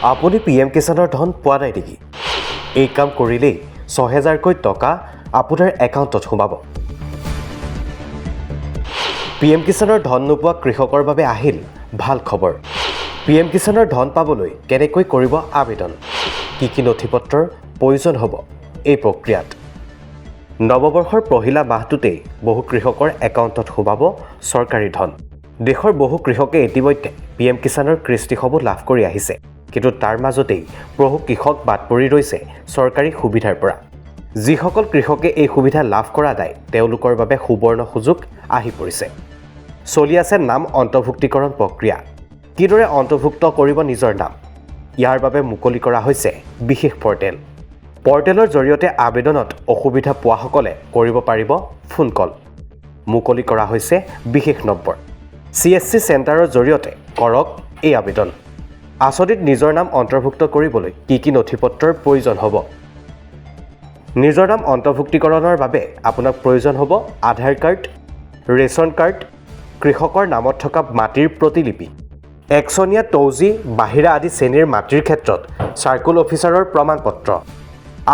আপুনি PM কিষাণৰ ধন পোৱা নাই নেকি? এই কাম কৰিলেই ৬,০০০কৈ টকা আপোনাৰ একাউণ্টত সোমাব। PM কিষাণৰ ধন নোপোৱা কৃষকৰ বাবে আহিল ভাল খবৰ। PM কিষাণৰ ধন পাবলৈ কেনেকৈ কৰিব আবেদন? কি নথিপত্ৰৰ প্ৰয়োজন হ'ব এই প্ৰক্ৰিয়াত? নৱবৰ্ষৰ পহিলা মাহটোতেই বহু কৃষকৰ একাউণ্টত সোমাব চৰকাৰী ধন। দেশৰ বহু কৃষকে ইতিমধ্যে PM কিষাণৰ কিস্তিসমূহ লাভ কৰি আহিছে। কিন্তু তাৰ মাজতেই বহু কৃষক বাদ পৰি ৰৈছে চৰকাৰী সুবিধাৰ পৰা। যিসকল কৃষকে এই সুবিধা লাভ কৰা নাই তেওঁলোকৰ বাবে সুবৰ্ণ সুযোগ আহি পৰিছে। চলি আছে নাম অন্তৰ্ভুক্তিকৰণ প্ৰক্ৰিয়া। কিদৰে অন্তৰ্ভুক্ত কৰিব নিজৰ নাম? ইয়াৰ বাবে মুকলি কৰা হৈছে বিশেষ পৰ্টেল। পৰ্টেলৰ জৰিয়তে আবেদনত অসুবিধা পোৱাসকলে কৰিব পাৰিব ফোন কল। মুকলি কৰা হৈছে বিশেষ নম্বৰ। CSC চেণ্টাৰৰ জৰিয়তে কৰক এই আবেদন। আঁচনিত নিজৰ নাম অন্তৰ্ভুক্ত কৰিবলৈ কি নথিপত্ৰৰ প্ৰয়োজন হ'ব? নিজৰ নাম অন্তৰ্ভুক্তিকৰণৰ বাবে আপোনাক প্ৰয়োজন হ'ব আধাৰ কাৰ্ড, ৰেচন কাৰ্ড, কৃষকৰ নামত থকা মাটিৰ প্ৰতিলিপি, একচনীয়া তৌজী বাহিৰা আদি শ্ৰেণীৰ মাটিৰ ক্ষেত্ৰত চাৰ্কুল অফিচাৰৰ প্ৰমাণপত্ৰ,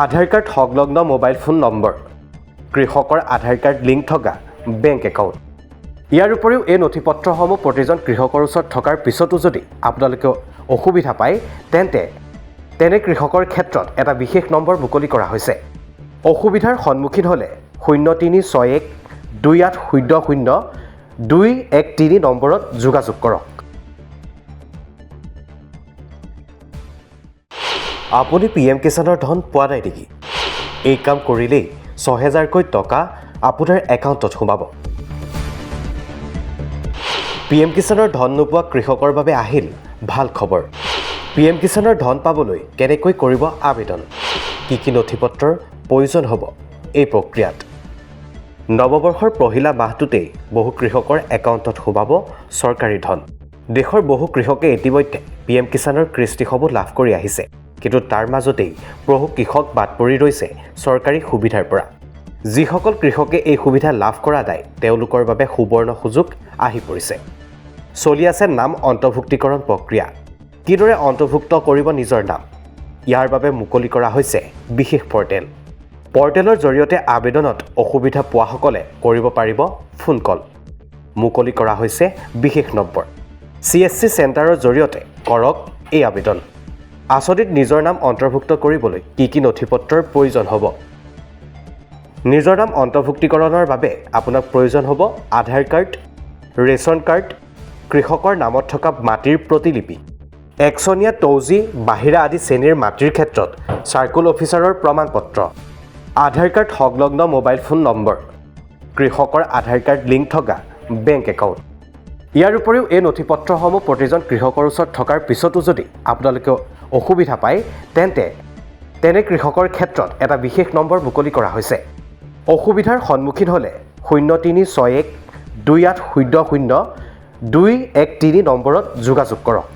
আধাৰ কাৰ্ড সংলগ্ন মোবাইল ফোন নম্বৰ, কৃষকৰ আধাৰ কাৰ্ড লিংক থকা বেংক একাউণ্ট। ইয়াৰ উপৰিও এই নথিপত্ৰসমূহ প্ৰতিজন কৃষকৰ ওচৰত থকাৰ পিছতো যদি আপোনালোকে অসুবিধা পায় তেনে কৃষকৰ ক্ষেত্ৰত এটা বিশেষ নম্বৰ মুকলি কৰা হৈছে। অসুবিধাৰ সন্মুখীন হ'লে 036128000213 নম্বৰত যোগাযোগ কৰক। আপুনি PM কিষাণৰ ধন পোৱা নাই নেকি? এই কাম কৰিলেই ৬,০০০কৈ টকা আপোনাৰ একাউণ্টত সোমাব। PM কিষাণৰ ধন নোপোৱা কৃষকৰ বাবে আহিল ভাল খবৰ। PM কিষাণৰ ধন পাবলৈ কেনেকৈ কৰিব আবেদন? কি নথিপত্ৰৰ প্ৰয়োজন হ'ব এই প্ৰক্ৰিয়াত? নৱবৰ্ষৰ পহিলা মাহটোতেই বহু কৃষকৰ একাউণ্টত সোমাব চৰকাৰী ধন। দেশৰ বহু কৃষকে ইতিমধ্যে PM কিষাণৰ কিস্তিসমূহ লাভ কৰি আহিছে। কিন্তু তাৰ মাজতেই বহু কৃষক বাদ পৰি ৰৈছে চৰকাৰী সুবিধাৰ পৰা। যিসকল কৃষকে এই সুবিধা লাভ কৰা নাই তেওঁলোকৰ বাবে সুবৰ্ণ সুযোগ আহি পৰিছে। চলি আছে নাম অন্তৰ্ভুক্তিকৰণ প্ৰক্ৰিয়া। কিদৰে অন্তৰ্ভুক্ত কৰিব নিজৰ নাম? ইয়াৰ বাবে মুকলি কৰা হৈছে বিশেষ পৰ্টেল। পৰ্টেলৰ জৰিয়তে আবেদনত অসুবিধা পোৱাসকলে কৰিব পাৰিব ফোন কল। মুকলি কৰা হৈছে বিশেষ নম্বৰ। CSC চেণ্টাৰৰ জৰিয়তে কৰক এই আবেদন। আঁচনিত নিজৰ নাম অন্তৰ্ভুক্ত কৰিবলৈ কি নথিপত্ৰৰ প্ৰয়োজন হ'ব? নিজৰ নাম অন্তৰ্ভুক্তিকৰণৰ বাবে আপোনাক প্ৰয়োজন হ'ব আধাৰ কাৰ্ড, ৰেচন কাৰ্ড, কৃষকৰ নামত থকা মাটিৰ প্ৰতিলিপি, একচনীয়া তৌজী বাহিৰা আদি শ্ৰেণীৰ মাটিৰ ক্ষেত্ৰত চাৰ্কুল অফিচাৰৰ প্ৰমাণপত্ৰ, আধাৰ কাৰ্ড সংলগ্ন মোবাইল ফোন নম্বৰ, কৃষকৰ আধাৰ কাৰ্ড লিংক থকা বেংক একাউণ্ট। ইয়াৰ উপৰিও এই নথিপত্ৰসমূহ প্ৰতিজন কৃষকৰ ওচৰত থকাৰ পিছতো যদি আপোনালোকে অসুবিধা পায় তেনে কৃষকৰ ক্ষেত্ৰত এটা বিশেষ নম্বৰ মুকলি কৰা হৈছে। অসুবিধাৰ সন্মুখীন হ'লে 036128000213 নম্বৰত যোগাযোগ কৰক।